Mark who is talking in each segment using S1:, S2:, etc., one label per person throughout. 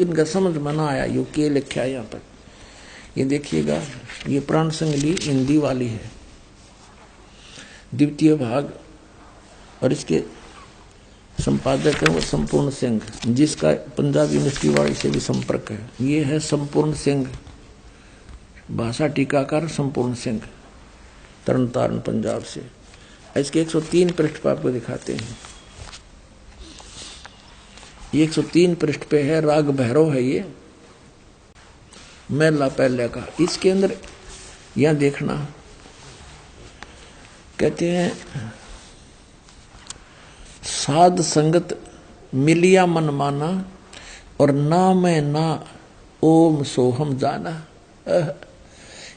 S1: इनका समझ में ना आया यो के लिखा है यहाँ पर। ये देखिएगा, ये प्राण संगली हिंदी वाली है, द्वितीय भाग, और इसके संपादक है वो संपूर्ण सिंह, जिसका पंजाब यूनिवर्सिटी वाली से भी संपर्क है। ये है संपूर्ण सिंह, भाषा टीकाकार संपूर्ण सिंह, तरन तारण पंजाब से। इसके 103 पृष्ठ पर आपको दिखाते हैं। ये 103 पृष्ठ पे है, राग भैरव है ये, मेला पहले का। इसके अंदर यहां देखना, कहते हैं साध संगत मिलिया मन माना, और ना मैं ना ओम सोहम जाना।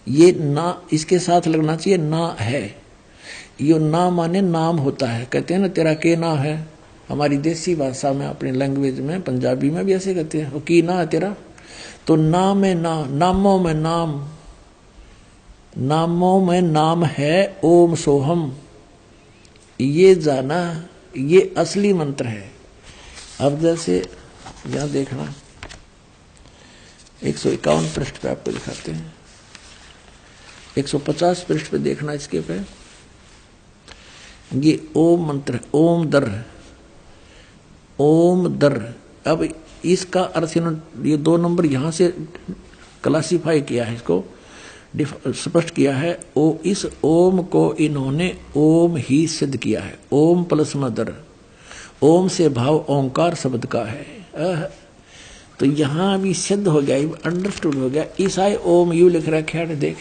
S1: ये ना इसके साथ लगना चाहिए, ना है। यो ना माने नाम होता है। कहते हैं ना तेरा के ना है, हमारी देसी भाषा में, अपनी लैंग्वेज में, पंजाबी में भी ऐसे कहते हैं, की ना है तेरा। तो नाम में ना, नामों में नाम, नामों में नाम है ओम सोहम, ये जाना, ये असली मंत्र है। अब जैसे यहां देखना 151 पृष्ठ पे आपको दिखाते हैं, 150 पृष्ठ पे देखना, इसके पे ये ओम मंत्र, ओम दर, ओम दर। अब इसका अर्थ इन्होंने ये 2 नंबर यहां से क्लासिफाई किया है, इसको स्पष्ट किया है। इस ओम को इन्होंने ओम ही सिद्ध किया है, ओम प्लस मदर। ओम से भाव ओंकार शब्द का है। तो यहां भी सिद्ध हो गया, अंडरस्टूड हो गया। ईसाई ओम यू लिख रखा है, देख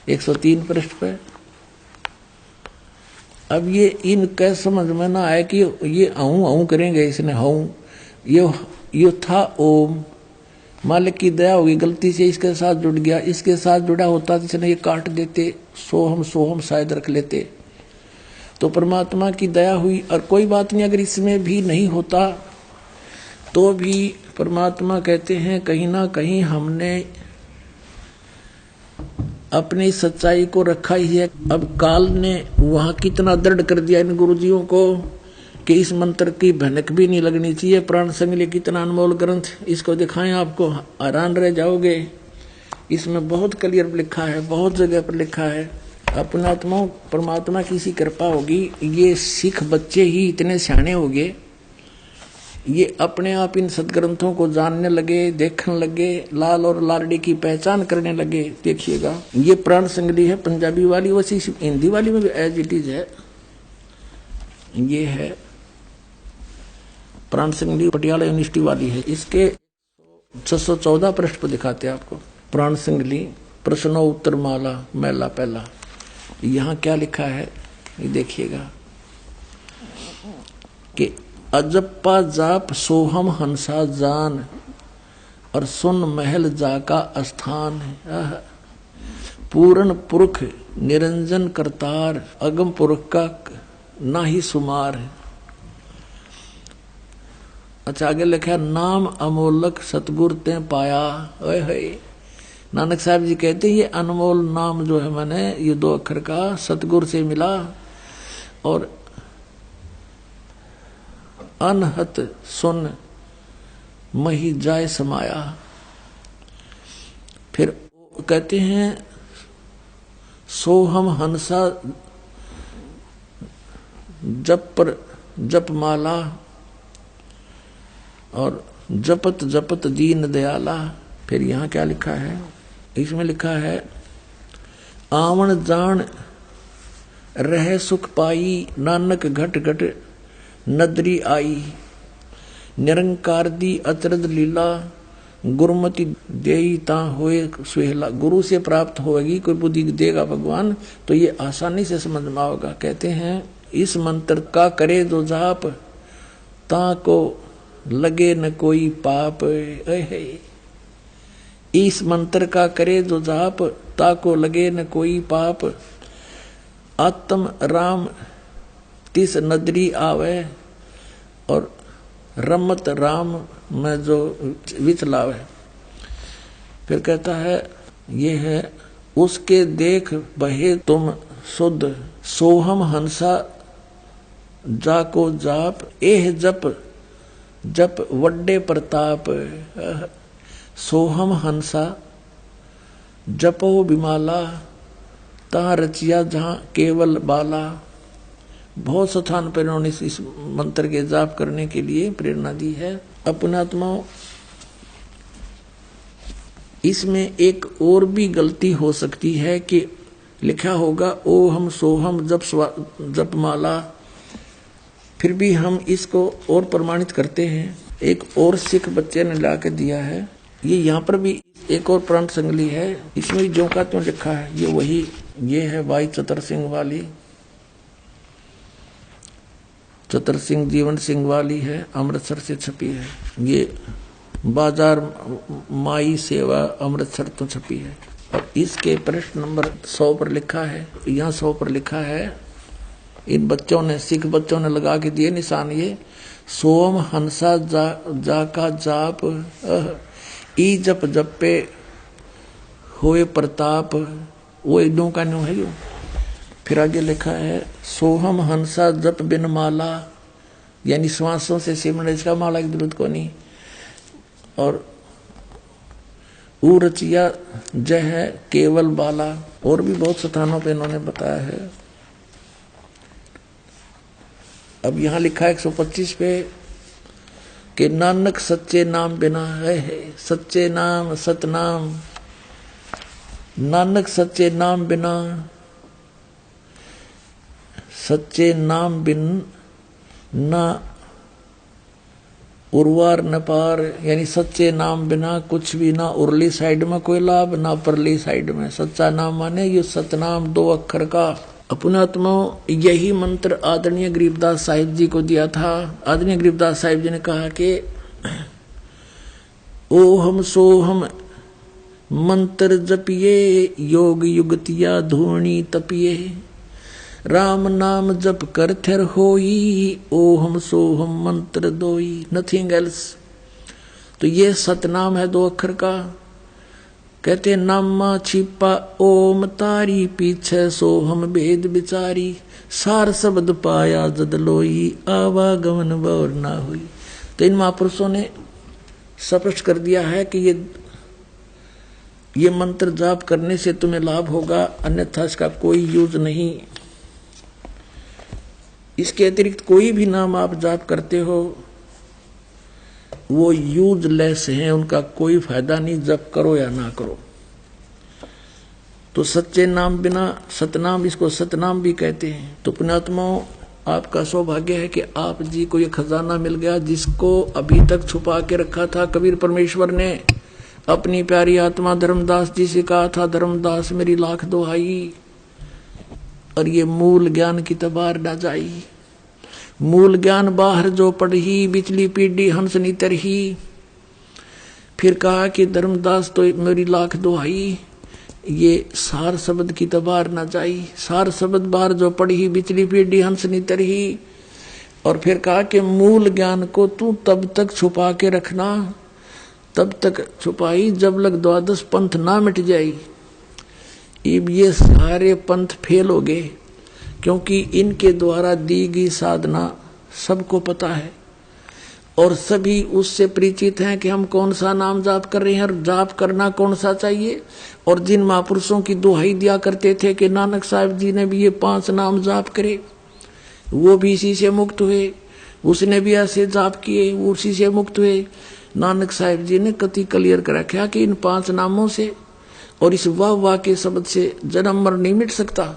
S1: 103 पृष्ठ पे। अब ये इनके समझ में ना आए कि ये अहूं करेंगे, इसने हूं, ये था ओम, मालिक की दया होगी, गलती से इसके साथ जुड़ गया, इसके साथ जुड़ा होता तो इसने ये काट देते, सोहम शायद रख लेते, तो परमात्मा की दया हुई। और कोई बात नहीं, अगर इसमें भी नहीं होता तो भी परमात्मा कहते हैं कहीं ना कहीं हमने अपनी सच्चाई को रखा ही है। अब काल ने वहां कितना दृढ़ कर दिया इन गुरुजियों को कि इस मंत्र की भनक भी नहीं लगनी चाहिए। प्राण संगली कितना अनमोल ग्रंथ, इसको दिखाएं, आपको हैरान रह जाओगे। इसमें बहुत क्लियर लिखा है, बहुत जगह पर लिखा है। अपना आत्मा परमात्मा की सी कृपा होगी, ये सिख बच्चे ही इतने सियाने हो गए, ये अपने आप इन सदग्रंथों को जानने लगे, देखने लगे, लाल और लालड़ी की पहचान करने लगे। देखिएगा, ये प्राण संगली है पंजाबी वाली, वैसी हिंदी वाली में भी एज इट इज है। ये है प्राण संगली पटियाला यूनिवर्सिटी वाली है। इसके 614 पृष्ठ पर दिखाते हैं आपको, प्राण संगली प्रश्नोत्तर माला मेला पहला। यहां क्या लिखा है ये देखिएगा कि अजप्पा जाप सोहम हंसा जान, और सुन महल जाका स्थान। पूर्ण पुरुष निरंजन करतार, अगम पुरुष का ना ही सुमार। अच्छा, आगे लिखा है नाम अमोलक सतगुर ते पाया। नानक साहब जी कहते हैं ये अनमोल नाम जो है मैंने ये 2 अक्षर का सतगुर से मिला, और अनहत सुन मही जाय समाया। फिर कहते हैं सोहम हंसा जप माला, और जपत जपत दीन दयाला। फिर यहां क्या लिखा है, इसमें लिखा है आवन जान रह सुख पाई, नानक घट घट नदरी आई। निरंकार दी अचरज लीला, गुरुमति देई ता होए सुहेला। गुरु से प्राप्त होगी, कोई बुद्धि देगा भगवान तो ये आसानी से समझ में आओगा। कहते हैं इस मंत्र का करे जो जाप, ता को लगे न कोई पाप। इस मंत्र का करे जो जाप, ता को लगे न कोई पाप। आत्म राम तिस नदरी आवे, और रमत राम में जो विचलावे। फिर कहता है ये है उसके देख बहे तुम शुद्ध, सोहम हंसा जाको जाप। एह जप जप वड्डे प्रताप, सोहम हंसा जपो विमाला, तहाँ रचिया जहाँ केवल बाला। बहुत स्थान पर इन्होंने इस मंत्र के जाप करने के लिए प्रेरणा दी है। अपनात्माओं, इसमें एक और भी गलती हो सकती है कि लिखा होगा ओहम सोहम जप माला, फिर भी हम इसको और प्रमाणित करते हैं। एक और सिख बच्चे ने ला के दिया है, ये यहाँ पर भी एक और प्रांत संगली है, इसमें जो का त्यों लिखा है ये वही, ये है भाई चतर सिंह वाली, चतर सिंह जीवन सिंह वाली है, अमृतसर से छपी है। ये बाजार माई सेवा अमृतसर तो छपी है। और इसके पृष्ठ नंबर 100 पर लिखा है, यहाँ 100 पर लिखा है, इन बच्चों ने, सिख बच्चों ने लगा के दिए निशान, ये सोम हंसा जा का जाप, ई जप जपे होए प्रताप, वो एकदों का न्यू है यो। फिर आगे लिखा है सोहम हंसा जप बिन माला, यानी श्वासों से सिमरन, इसका माला की जरूरत को नहीं। और ऊ रचिया जय है केवल बाला, और भी बहुत स्थानों पे इन्होंने बताया है। अब यहां लिखा है 125 पे कि नानक सच्चे नाम बिना है, सच्चे नाम सतनाम, नानक सच्चे नाम बिना, सच्चे नाम बिन ना उर्वार न पार, यानी सच्चे नाम बिना कुछ भी, ना उरली साइड में कोई लाभ ना परली साइड में। सच्चा नाम माने ये सतनाम 2 अक्षर का। अपनात्माओं, यही मंत्र आदरणीय गरीबदास साहिब जी को दिया था। आदरणीय गरीबदास साहिब जी ने कहा कि ओहम सोहम मंत्र जपिए, योग युगतिया धूर्णी तपिए, राम नाम जप कर थिर होई, ओहम सोहम मंत्र दोई, नथिंग एल्स। तो ये सतनाम है 2 अक्षर का। कहते नामा छिपा ओम तारी, पीछे सोहम भेद विचारी, सार शब्द पाया जद लोई, आवागमन बौर ना हुई। तो इन महापुरुषों ने स्पष्ट कर दिया है कि ये मंत्र जाप करने से तुम्हें लाभ होगा, अन्यथा इसका कोई यूज नहीं। इसके अतिरिक्त कोई भी नाम आप जाप करते हो वो यूजलेस हैं, उनका कोई फायदा नहीं, जप करो या ना करो। तो सच्चे नाम बिना सतनाम, इसको सतनाम भी कहते हैं। तो पुण्यात्माओं, आपका सौभाग्य है कि आप जी को ये खजाना मिल गया जिसको अभी तक छुपा के रखा था कबीर परमेश्वर ने। अपनी प्यारी आत्मा धर्मदास जी से कहा था, धर्मदास मेरी लाख दुहाई, और ये मूल ज्ञान की तबार न जाई। मूल ज्ञान बाहर जो पढ़ी, बिचली पीढ़ी हंस नीतर ही। फिर कहा कि धर्मदास तो मेरी लाख दुहाई, ये सार शब्द की तबार न जाई। सार शब्द बाहर जो पढ़ी, बिचली पीढ़ी हंस नीतर ही। और फिर कहा कि मूल ज्ञान को तू तब तक छुपा के रखना, तब तक छुपाई जब लग 12 पंथ ना मिट जाई। अब ये सारे पंथ फेल हो गए, क्योंकि इनके द्वारा दी गई साधना सबको पता है और सभी उससे परिचित हैं कि हम कौन सा नाम जाप कर रहे हैं और जाप करना कौन सा चाहिए। और जिन महापुरुषों की दुहाई दिया करते थे कि नानक साहब जी ने भी ये 5 नाम जाप करे, वो भी इसी से मुक्त हुए, उसने भी ऐसे जाप किए, वो उसी से मुक्त हुए। नानक साहब जी ने कति क्लियर कर रखा कि इन 5 नामों से और इस वाह वाह के शब्द से जन्म मर नहीं मिट सकता।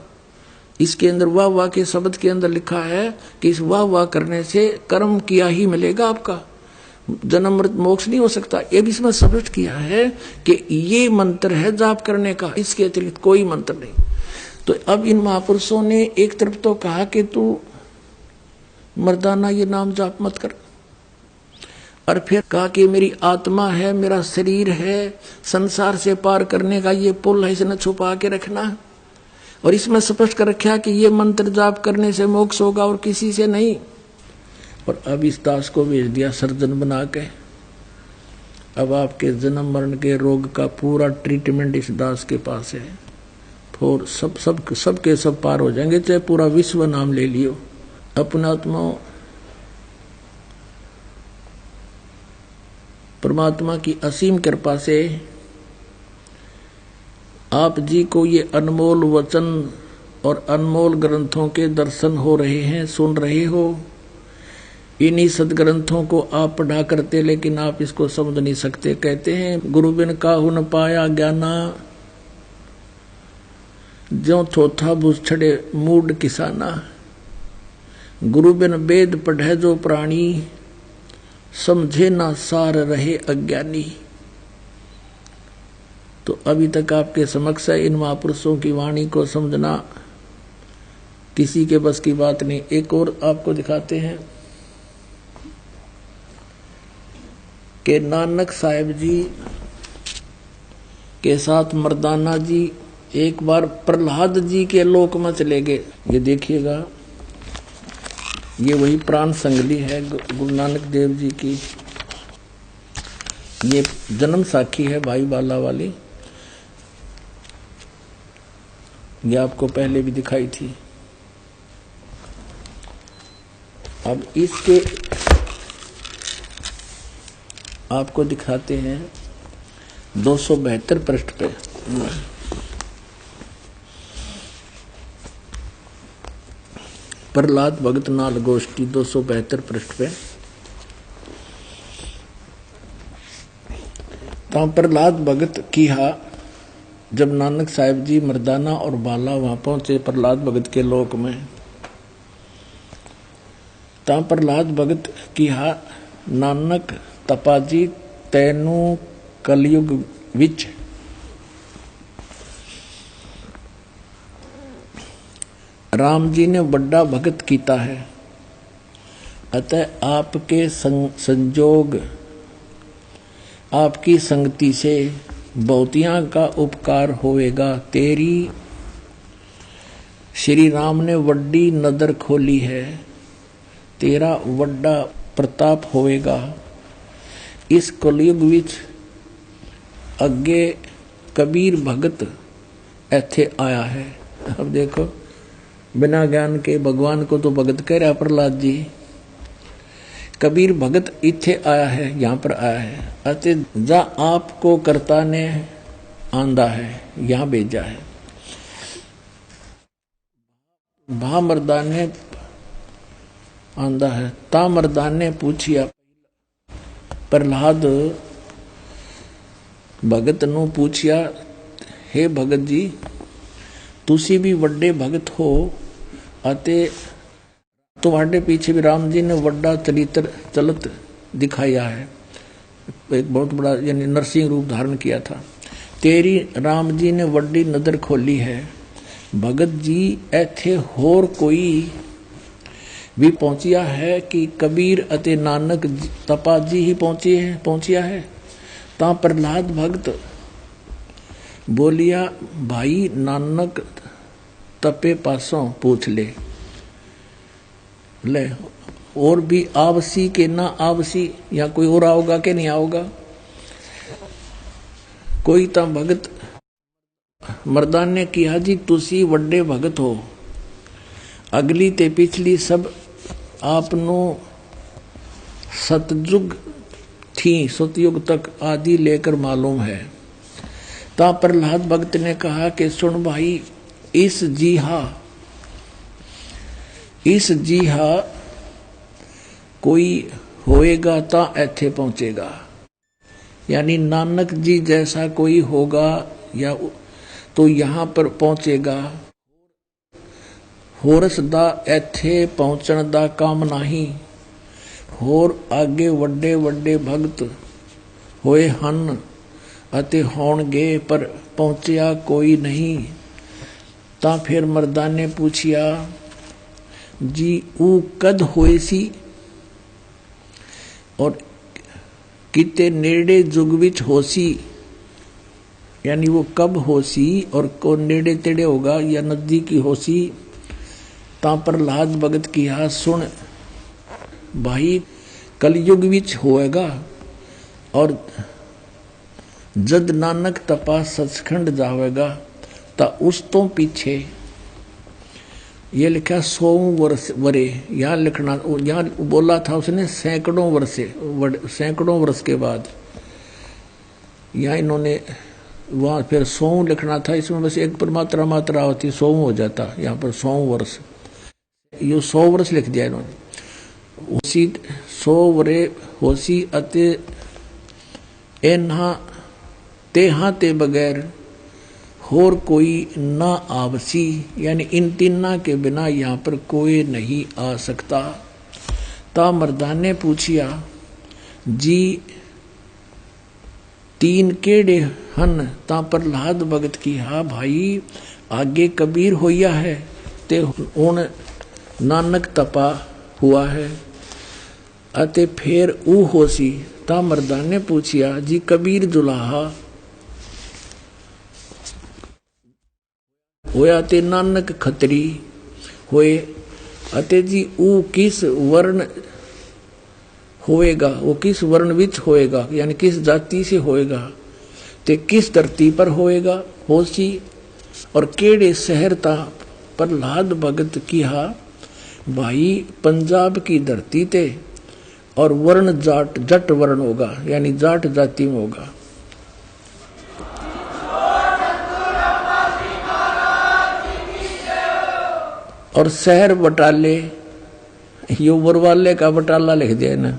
S1: इसके अंदर वाह वाह के शब्द के अंदर लिखा है कि इस वाह वाह करने से कर्म किया ही मिलेगा, आपका जन्म मृत मोक्ष नहीं हो सकता। ये भी इसमें स्पष्ट किया है कि ये मंत्र है जाप करने का, इसके अतिरिक्त कोई मंत्र नहीं। तो अब इन महापुरुषों ने एक तरफ तो कहा कि तू मर्दाना ये नाम जाप मत कर, और फिर कहा कि मेरी आत्मा है, मेरा शरीर है, संसार से पार करने का ये पुल है, इसे छुपा के रखना। और इसमें स्पष्ट कर रखा कि ये मंत्र जाप करने से मोक्ष होगा और किसी से नहीं। और अब इस दास को भेज दिया सर्जन बना के। अब आपके जन्म मरण के रोग का पूरा ट्रीटमेंट इस दास के पास है, और सब के सब पार हो जाएंगे, चाहे पूरा विश्व नाम ले लियो। अपना आत्मा परमात्मा की असीम कृपा से आप जी को ये अनमोल वचन और अनमोल ग्रंथों के दर्शन हो रहे हैं, सुन रहे हो। इन्हीं सदग्रंथों को आप पढ़ा करते, लेकिन आप इसको समझ नहीं सकते। कहते हैं गुरु बिन काहू न पाया ज्ञाना, ज्यों थोथा भूस छड़े मूड किसाना। गुरु बिन वेद पढ़े जो प्राणी, समझे ना सार रहे अज्ञानी। तो अभी तक आपके समक्ष है, इन महापुरुषों की वाणी को समझना किसी के बस की बात नहीं। एक और आपको दिखाते हैं कि नानक साहिब जी के साथ मर्दाना जी एक बार प्रहलाद जी के लोक में चले गए। ये देखिएगा, ये वही प्राण संगली है गुरु नानक देव जी की। ये जन्म साखी है भाई बाला वाली, ये आपको पहले भी दिखाई थी। अब इसके आपको दिखाते हैं 272 पृष्ठ पे। प्रहलाद भगत नाल गोष्ठी 272 पृष्ठ पे। तो प्रहलाद भगत की जब नानक साहिब जी मर्दाना और बाला वहां पहुंचे प्रहलाद भगत के लोक में, ता प्रहलाद भगत की नानक तपाजी तैनू कलयुग विच राम जी ने बड़ा भगत कीता है। अतः आपके संजोग, आपकी संगति से बहुतियां का उपकार होएगा। तेरी श्री राम ने वड्डी नदर खोली है, तेरा वड्डा प्रताप होएगा। इस कलयुग विच अगे कबीर भगत ऐथे आया है। अब देखो, बिना ज्ञान के भगवान को तो भगत कह रहा प्रहलाद जी। कबीर भगत इथे आया है, यहाँ पर आया है। अतः जा आपको कर्ता ने आंदा है, यहाँ भेजा है। भा मर्दान ने आंदा है। ता मर्दान ने पूछिया, प्रहलाद भगत नु पूछिया, हे भगत जी तुसी भी वड्डे भगत हो, अते तुम्हारे पीछे भी राम जी ने वड्डा चरित्र चलत दिखाया है, एक बहुत बड़ा यानी नरसिंह रूप धारण किया था। तेरी राम जी ने वड्डी नदर खोली है। भगत जी ऐथे होर कोई भी पहुंचिया है कि कबीर अते नानक तपा जी ही पहुंचिया है। ता प्रहलाद भगत बोलिया, भाई नानक तपे पासों पूछ ले और भी आवसी के ना आवसी, या कोई और आओगा के नहीं आओगा। कोई ता भगत मर्दान ने किया, जी तुसी वड्डे भगत हो, अगली ते पिछली सब आपनो सतयुग थी, सतयुग तक आदि लेकर मालूम है। ता प्रहलाद भगत ने कहा कि सुन भाई, इस जीहा कोई होएगा ता ऐथे पहुंचेगा। यानी नानक जी जैसा कोई होगा या तो यहाँ पर पहुंचेगा। होरस दा ऐथे पहुंचण दा काम नहीं। होर आगे वड्डे वड्डे भगत होए हन अते होणगे, पर पहुंचिया कोई नहीं। ता फिर मर्दान ने पूछिया, जी ऊ कद होए सी और किते नेड़े जुग विच होसी, यानी वो कब होसी और को नेड़े तेड़े होगा या नजदीकी होसी। ता प्रहलाद भगत किया, सुन भाई कलयुग विच होएगा और जद नानक तपा सचखंड जावेगा ता उस तो पीछे ये लिखा 100 वर्ष वरे, यहाँ लिखना, यहाँ बोला था उसने सैकड़ों वर्ष के बाद। यहाँ इन्होंने वहाँ फिर 100 लिखना था, इसमें बस एक पर मात्रा होती, 100 हो जाता। यहाँ पर 100 वर्ष, ये 100 वर्ष लिख दिया इन्होंने। उसी 100 वरे होसी अते एन्हा तेहा ते बगैर होर कोई ना आवसी, यानी इन तीना के बिना यहाँ पर कोई नहीं आ सकता। ता मर्दान ने पूछिया जी तीन केड़े हन, ता प्रहलाद भगत की हा भाई आगे कबीर होया है ते उन नानक तपा हुआ है, अते फिर ऊ होसी। ता मर्दान ने पूछिया जी कबीर जुलाहा होया ते नानक खतरी होए, अते जी ऊ किस वर्ण होएगा, वो किस वर्ण विच होएगा, यानी किस जाति से होएगा, ते किस धरती पर होएगा होसी, और केड़े शहर ता प्रहलाद भगत किहा भाई पंजाब की धरती ते, और वर्ण जाट जट वर्ण होगा, यानी जाट जाति में होगा। और शहर बटाले, यो बरवाले का बटाला लिख दिया ना,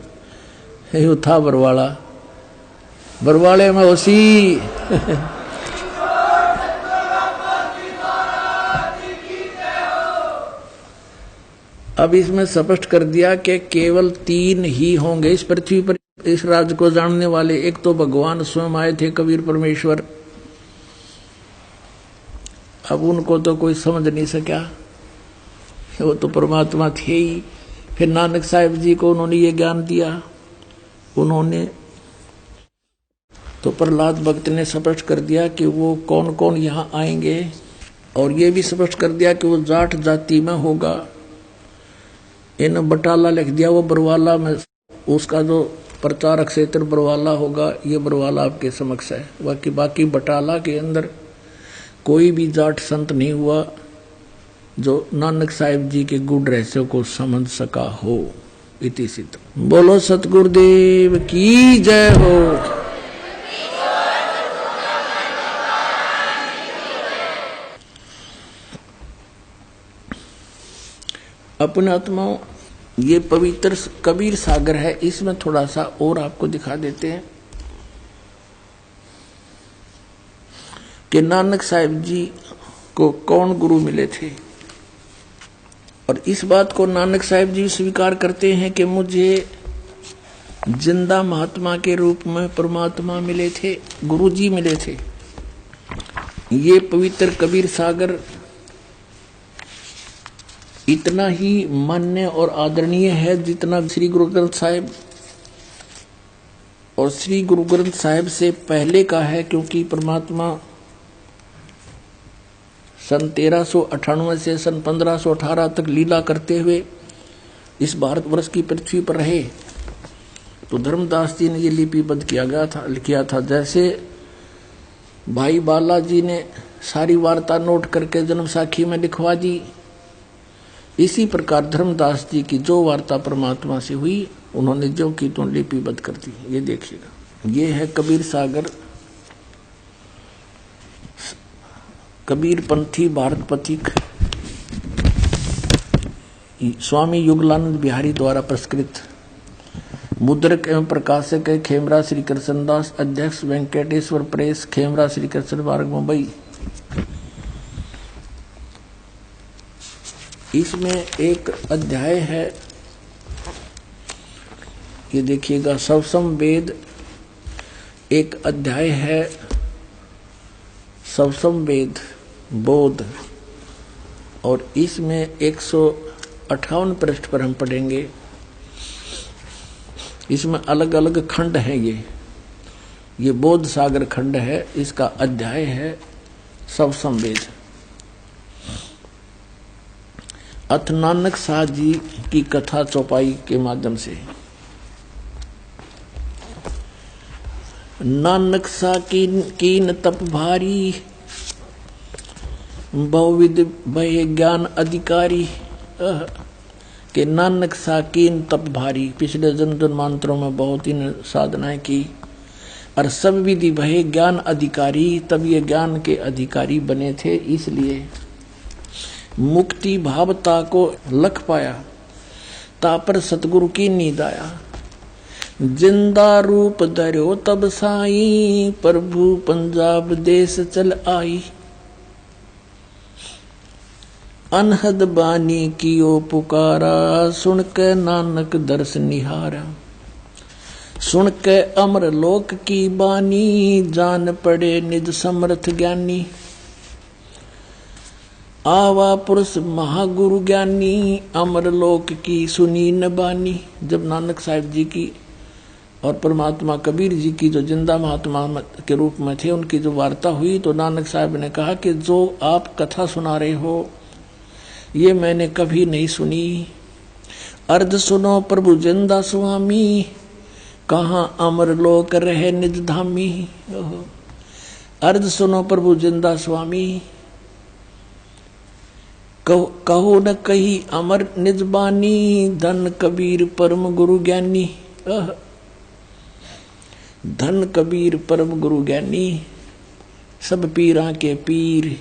S1: यो था बरवाला, बरवाले में उसी अब इसमें स्पष्ट कर दिया कि केवल 3 ही होंगे इस पृथ्वी पर इस राज को जानने वाले। एक तो भगवान स्वयं आए थे, कबीर परमेश्वर, अब उनको तो कोई समझ नहीं सका, वो तो परमात्मा थे ही। फिर नानक साहिब जी को उन्होंने ये ज्ञान दिया, उन्होंने तो प्रहलाद भक्त ने स्पष्ट कर दिया कि वो कौन कौन यहाँ आएंगे, और ये भी स्पष्ट कर दिया कि वो जाट जाति में होगा। इन बटाला लिख दिया, वो बरवाला में, उसका जो प्रचारक क्षेत्र बरवाला होगा, ये बरवाला आपके समक्ष है। बाकी बटाला के अंदर कोई भी जाट संत नहीं हुआ जो नानक साहिब जी के गुण रहस्यों को समझ सका हो। इति सिद्ध। बोलो सतगुरुदेव की जय हो। अपने आत्माओं, ये पवित्र कबीर सागर है, इसमें थोड़ा सा और आपको दिखा देते हैं कि नानक साहिब जी को कौन गुरु मिले थे। और इस बात को नानक साहिब जी स्वीकार करते हैं कि मुझे जिंदा महात्मा के रूप में परमात्मा मिले थे, गुरु जी मिले थे। ये पवित्र कबीर सागर इतना ही मान्य और आदरणीय है जितना श्री गुरु ग्रंथ साहिब और श्री गुरु ग्रंथ साहिब से पहले का है, क्योंकि परमात्मा सन 1398 से सन 1518 तक लीला करते हुए इस भारतवर्ष की पृथ्वी पर रहे। तो धर्मदास जी ने ये लिपिबद्ध किया था। जैसे भाई बालाजी ने सारी वार्ता नोट करके जन्म साखी में लिखवा दी, इसी प्रकार धर्मदास जी की जो वार्ता परमात्मा से हुई उन्होंने जो की तो लिपिबद्ध कर दी। ये देखिएगा, ये है कबीर सागर, कबीर पंथी भारत पथिक स्वामी युगलानंद बिहारी द्वारा पुरस्कृत, मुद्रक एवं प्रकाशक है खेमरा श्री कृष्णदास, अध्यक्ष वेंकटेश्वर प्रेस, खेमरा श्री कृष्ण मार्ग, मुंबई। इसमें एक अध्याय है, ये देखिएगा, सवसम वेद एक अध्याय है, सवसम वेद बोध, और इसमें 158 पृष्ठ पर हम पढ़ेंगे। इसमें अलग अलग खंड हैं। ये बोध सागर खंड है, इसका अध्याय है सवसम वेद। अथ नानक साह जी की कथा चौपाई के माध्यम से। नानक सा कीन तप भारी, बहुविध भय ज्ञान अधिकारी। के नानक सा कीन तप भारी, पिछले जन्म जन्मांतरों में बहुत ही साधनाएं की, और सब विधि भये ज्ञान अधिकारी, तब ये ज्ञान के अधिकारी बने थे। इसलिए मुक्ति भावता को लख पाया, तापर सतगुरु की नींद आया। जिंदा रूप धर्यो तब साई, प्रभु पंजाब देश चल आई। अनहद बानी कियो पुकारा, सुन के नानक दर्श निहारा। सुन के अमर लोक की बानी, जान पड़े निज समर्थ ज्ञानी। आवा पुरुष महागुरु ज्ञानी, अमर लोक की सुनी न बानी। जब नानक साहिब जी की और परमात्मा कबीर जी की जो जिंदा महात्मा के रूप में थे, उनकी जो वार्ता हुई, तो नानक साहब ने कहा कि जो आप कथा सुना रहे हो ये मैंने कभी नहीं सुनी। अर्ध सुनो प्रभु जिंदा स्वामी, कहाँ अमर लोक रहे निज धामी। अर्ध सुनो प्रभु जिंदा स्वामी, कहो न कही अमर निज बानी। धन कबीर परम गुरु ज्ञानी, धन कबीर परम गुरु ज्ञानी। सब पीरा के पीर,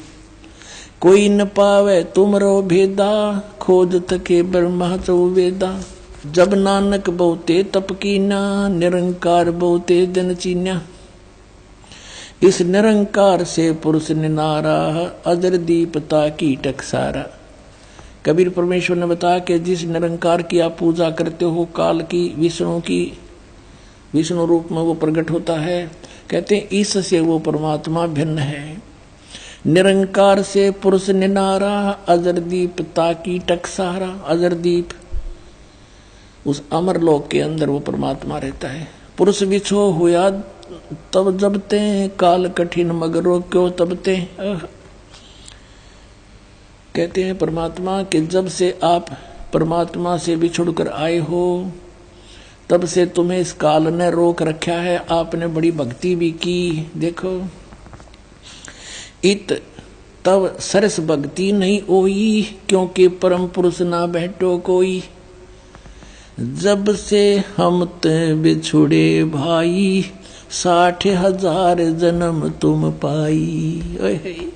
S1: कोई न पावे तुमरो भेदा। खोज थके ब्रह्मा चौवेदा। जब नानक बहुते तप कीना, निरंकार बहुते दिन चीन्या। इस निरंकार से पुरुष निनारा, अजर दीपता की टकसारा। कबीर परमेश्वर ने बताया कि जिस निरंकार की आप पूजा करते हो, काल की, विष्णु रूप में वो प्रकट होता है। कहते हैं इससे वो परमात्मा भिन्न है। निरंकार से पुरुष निनारा, अजर दीप ताकी टकसारा। अजर दीप, उस अमर लोक के अंदर वो परमात्मा रहता है। पुरुष बिछो हुआ तब जबते, काल कठिन मगरो क्यों तबते। कहते हैं परमात्मा कि जब से आप परमात्मा से बिछुड़कर आए हो, तब से तुम्हें इस काल ने रोक रखा है। आपने बड़ी भक्ति भी की। देखो, इत तब सरस भक्ति नहीं होई, क्योंकि परम पुरुष ना बैठो कोई। जब से हम ते बिछुड़े भाई, 60,000 जन्म तुम पाई।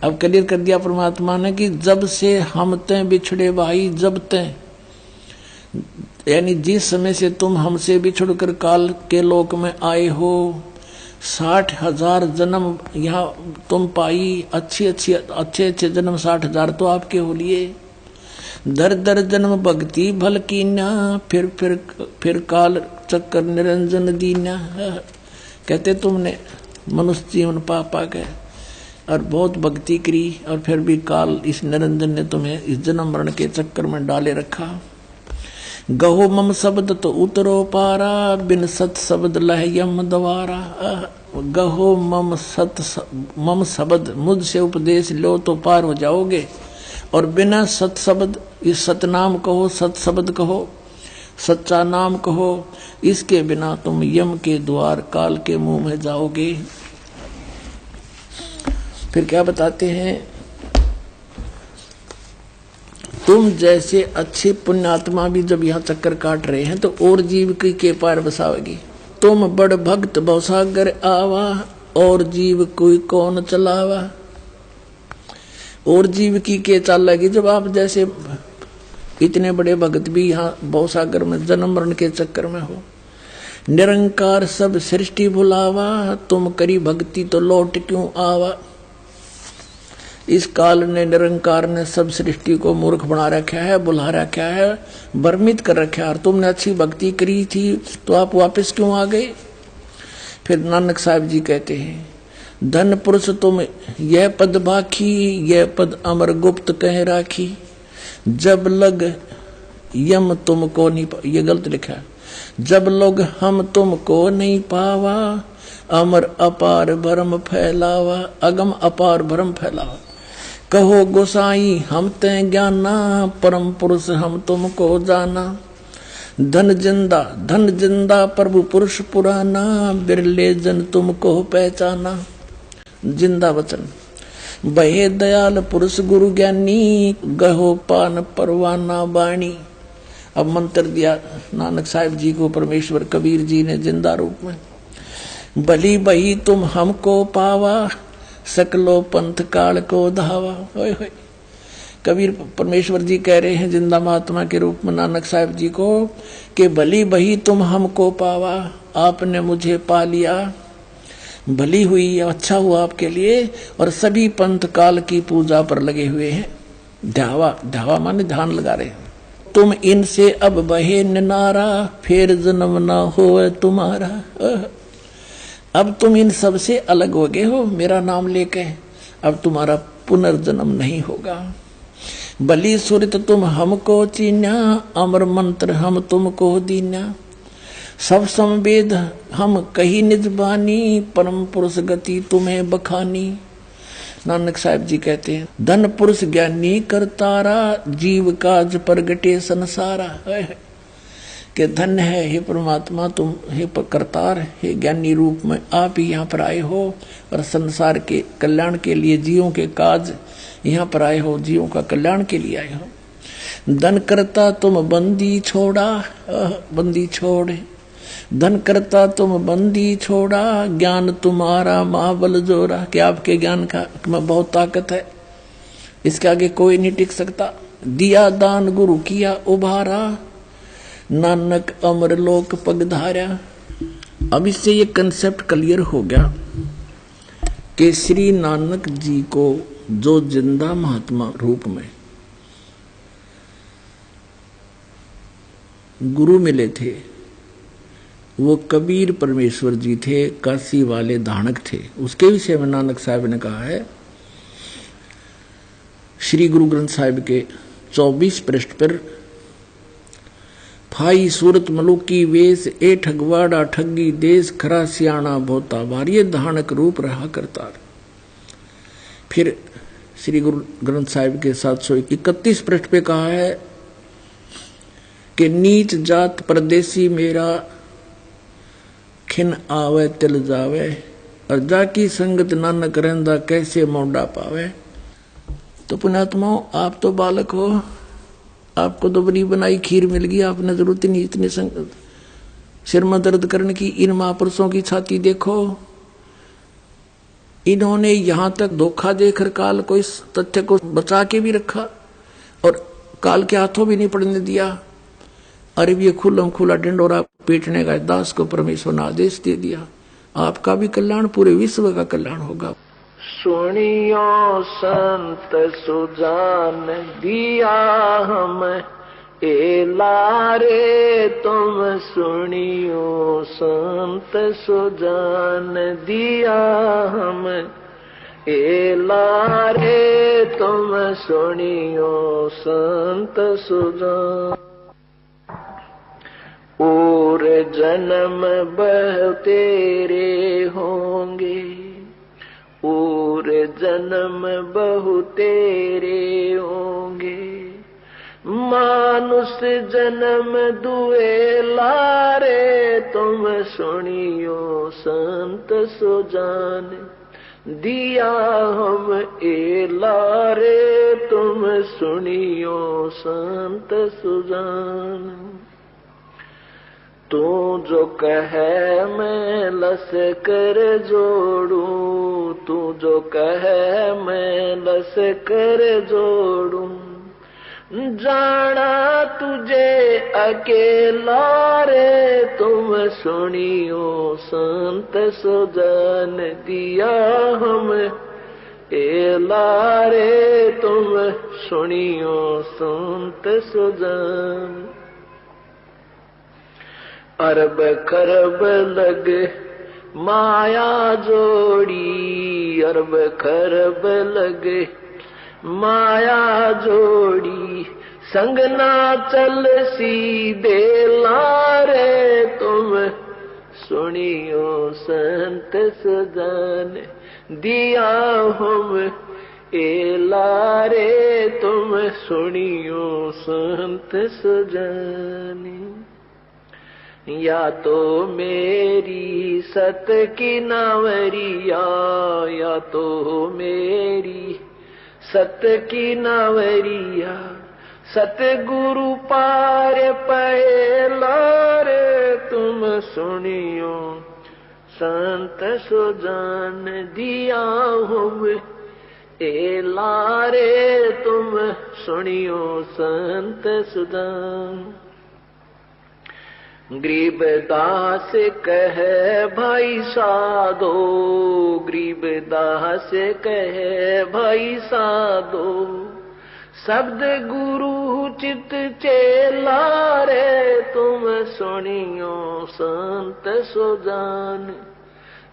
S1: अब क्लियर कर दिया परमात्मा ने कि जब से हम ते बिछुड़े भाई, जब ते यानी जिस समय से तुम हमसे बिछुड़कर काल के लोक में आए हो, 60,000 जन्म यहाँ तुम पाई। अच्छे जन्म 60,000 तो आपके हो लिए। दर दर जन्म भक्ति भल कीना, फिर काल चक्कर निरंजन दीना। कहते तुमने मनुष्य जीवन पा गए और बहुत भक्ति करी, और फिर भी काल इस निरंजन ने तुम्हें इस जन्म मरण के चक्कर में डाले रखा। गहो मम शब्द तो उतरो पारा, बिन सत शब्द लह यम द्वारा। गहो मम शब्द, मुझसे उपदेश लो तो पार हो जाओगे। और बिना सत शब्द, इस सतनाम कहो, सत शब्द कहो, सच्चा नाम कहो, इसके बिना तुम यम के द्वार काल के मुंह में जाओगे। फिर क्या बताते हैं, तुम जैसे अच्छे पुण्यात्मा भी जब यहाँ चक्कर काट रहे हैं, तो और जीव के पार बसाओगी। तुम बड़ भक्त भवसागर आवा, और जीव कोई कौन चलावा। और जीव की के चालेगी जब आप जैसे इतने बड़े भक्त भी यहाँ भवसागर में जन्म मरण के चक्कर में हो। निरंकार सब सृष्टि भुलावा, तुम करी भक्ति तो लौट क्यों आवा। इस काल ने, निरंकार ने सब सृष्टि को मूर्ख बना रखा है, बुला रखा है, भ्रमित कर रखा है। और तुमने अच्छी भक्ति करी थी तो आप वापस क्यों आ गए। फिर नानक साहब जी कहते हैं, धन पुरुष तुम यह पद बाखी, यह पद अमर गुप्त कह राखी। जब लग यम तुमको नहीं, ये गलत लिखा है, जब लोग हम तुमको नहीं पावा। अमर अपार भरम फैलावा, अगम अपार भरम फैलावा। कहो गोसाई हम ते ज्ञाना, परम पुरुष हम तुमको जाना। धन जिंदा प्रभु पुरुष पुराना, बिरले जन तुमको पहचाना। जिंदा वचन, बहे दयाल पुरुष गुरु ज्ञानी, गहो पान परवाना बाणी। अब मंत्र दिया नानक साहिब जी को परमेश्वर कबीर जी ने जिंदा रूप में। भली बही तुम हमको पावा, सकलो पंथ काल को धावा। होय होय। कबीर परमेश्वर जी कह रहे हैं जिंदा महात्मा के रूप में नानक साहब जी को कि भली बही तुम हमको पावा, आपने मुझे पा लिया, भली हुई, अच्छा हुआ आपके लिए। और सभी पंथ काल की पूजा पर लगे हुए हैं। ध्यावा, ध्यावा माने ध्यान लगा रहे हैं। तुम इनसे अब बहे नारा, फिर जन्म ना हो तुम्हारा। अब तुम इन सब से अलग हो गए हो मेरा नाम लेके, अब तुम्हारा पुनर्जन्म नहीं होगा। बलि सुरत तुम हमको चीन्या, अमर मंत्र हम तुमको दीन्या। सब समवेद हम कही निज बानी, परम पुरुष गति तुम्हें बखानी। नानक साहब जी कहते हैं धन पुरुष ज्ञानी करतारा, जीव काज प्रगटे संसारा। कि धन्य है हे परमात्मा, तुम हे करतार, हे ज्ञानी रूप में आप ही यहाँ पर आए हो और संसार के कल्याण के लिए जीवों के काज यहाँ पर आए हो, जीवों का कल्याण के लिए आए हो। धन करता तुम बंदी छोड़ा, बंदी छोड़, धन करता तुम बंदी छोड़ा, ज्ञान तुम्हारा महाबल जोरा। कि आपके ज्ञान का में बहुत ताकत है, इसके आगे कोई नहीं टिक सकता। दिया दान गुरु किया उभारा, नानक अमर लोक पगधारा। अब इससे ये कंसेप्ट क्लियर हो गया कि श्री नानक जी को जो जिंदा महात्मा रूप में गुरु मिले थे वो कबीर परमेश्वर जी थे, काशी वाले धानक थे। उसके विषय में नानक साहब ने कहा है श्री गुरु ग्रंथ साहिब के 24 पृष्ठ पर, फाई सूरत मलुकी वेश, ए ठगवाड़ा ठगी देश, खरा सियाणा भोता बार, ये धानक रूप रहा करता। फिर श्री गुरु ग्रंथ साहिब के 731 पृष्ठ पे कहा है कि नीच जात परदेसी मेरा, खिन आवे तिल जावे, और जाकी संगत नानक रहंदा कैसे मौडा पावे। तो पुण्यात्माओं, आप तो बालक हो, आपको तो बड़ी बनाई खीर मिल गई, आपने जरूरत नहीं इतनी सिर में दर्द करने की। इन महापुरुषों की छाती देखो, इन्होंने यहां तक धोखा देकर काल को इस तथ्य को बचा के भी रखा और काल के हाथों भी नहीं पड़ने दिया। अरे ये खुल्लम खुला डिंडोरा पीटने का दास को परमेश्वर ने आदेश दे दिया। आपका भी कल्याण, पूरे विश्व का कल्याण होगा।
S2: सुनियो संत सुजान दिया हम ए लारे, तुम सुनियो संत सुजान दिया हम ए लारे, तुम सुनियो संत सुजान। और जन्म बहु तेरे होंगे, और जन्म बहु तेरे होंगे, मानुष जन्म दुए लारे, तुम सुनियो संत सुजान दिया हम ए लारे, तुम सुनियो संत सुजान। तू जो कहे मैं लश्कर जोड़ूं, तू जो कहे मैं लश्कर जोड़ूं, जाना तुझे अकेला रे, तुम सुनियो संत सुजान दिया हम ए लारे, तुम सुनियो संत सुजान। अरब खरब लग माया जोड़ी, अरब खरब लग माया जोड़ी, संग ना चल सीधे लारे, तुम सुनियो संत सुजान दिया हम ए लारे, तुम सुनियो संत सुजान। या तो मेरी सत की नावरिया, या तो मेरी सत की नावरिया, सतगुरु पार पहला रे, तुम सुनियो संत सुजान दिया हम ए लारे तुम सुनियो संत सुजान। गरीबदास कहे भाई साधो, गरीबदास कहे भाई साधो, शब्द गुरु चित चेला रे तुम सुनियो संत सुजान।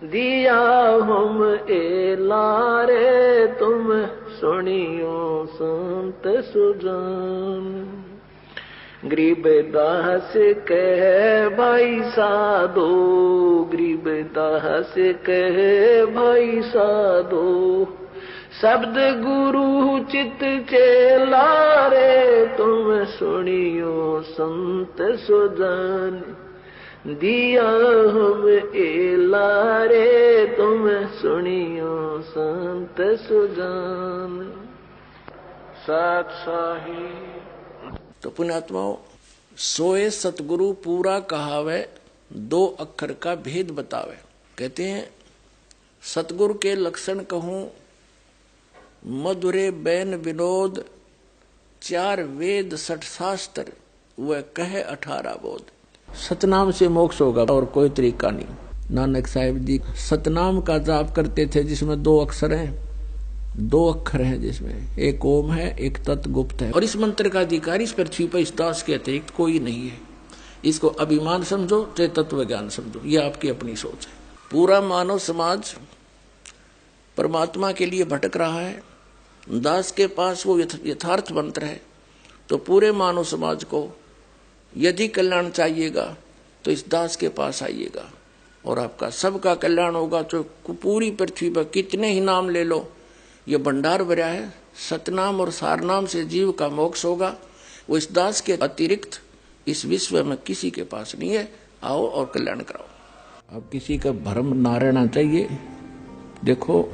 S2: दिया हम ए लारे तुम सुनियो संत सुजान। गरीबदास कहे भाई साधो, गरीबदास कहे भाई साधो, शब्द गुरु चित चेला रे तुम सुनियो संत सुजान। दिया हम ए लारे तुम सुनियो संत सुजान। सत साहिब।
S1: तो पुण्यात्माओं, सोए सतगुरु पूरा कहावे, दो अक्षर का भेद बतावे। कहते हैं सतगुरु के लक्षण कहूं, मधुरे बैन विनोद, चार वेद सठ शास्त्र, वह कहे 18 बोध। सतनाम से मोक्ष होगा और कोई तरीका नहीं। नानक साहिब जी सतनाम का जाप करते थे जिसमें 2 अक्षर हैं, 2 अक्षर हैं जिसमें एक ओम है, एक तत् गुप्त है। और इस मंत्र का अधिकारी इस पृथ्वी पर इस दास के अतिरिक्त कोई नहीं है। इसको अभिमान समझो चाहे तत्व ज्ञान समझो, यह आपकी अपनी सोच है। पूरा मानव समाज परमात्मा के लिए भटक रहा है। दास के पास वो यथार्थ मंत्र है। तो पूरे मानव समाज को यदि कल्याण चाहिएगा तो इस दास के पास आइएगा और आपका सबका कल्याण होगा। तो पूरी पृथ्वी पर कितने ही नाम ले लो, ये भंडार भरा है। सतनाम और सारनाम से जीव का मोक्ष होगा। वो इस दास के अतिरिक्त इस विश्व में किसी के पास नहीं है। आओ और कल्याण कराओ। अब किसी का भ्रम ना रहना चाहिए। देखो,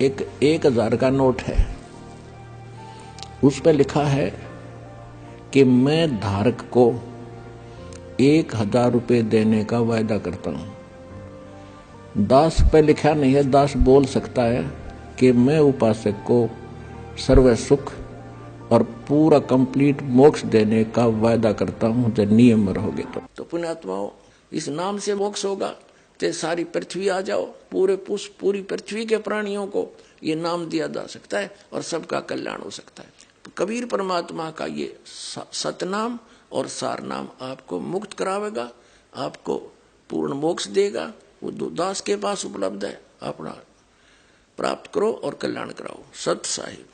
S1: एक 1000 का नोट है, उस पर लिखा है कि मैं धारक को 1000 रुपये देने का वायदा करता हूं। दास पे लिखा नहीं है। दास बोल सकता है कि मैं उपासक को सर्व सुख और पूरा कंप्लीट मोक्ष देने का वायदा करता हूं जब नियम में रहोगे तो पुण्यात्माओं, इस नाम से मोक्ष होगा। तो सारी पृथ्वी आ जाओ, पूरी पृथ्वी के प्राणियों को ये नाम दिया जा सकता है और सबका कल्याण हो सकता है। तो कबीर परमात्मा का ये सतनाम और सारनाम आपको मुक्त करावेगा, आपको पूर्ण मोक्ष देगा। वो दास के पास उपलब्ध है। अपना प्राप्त करो और कल्याण कराओ। सत साहिब।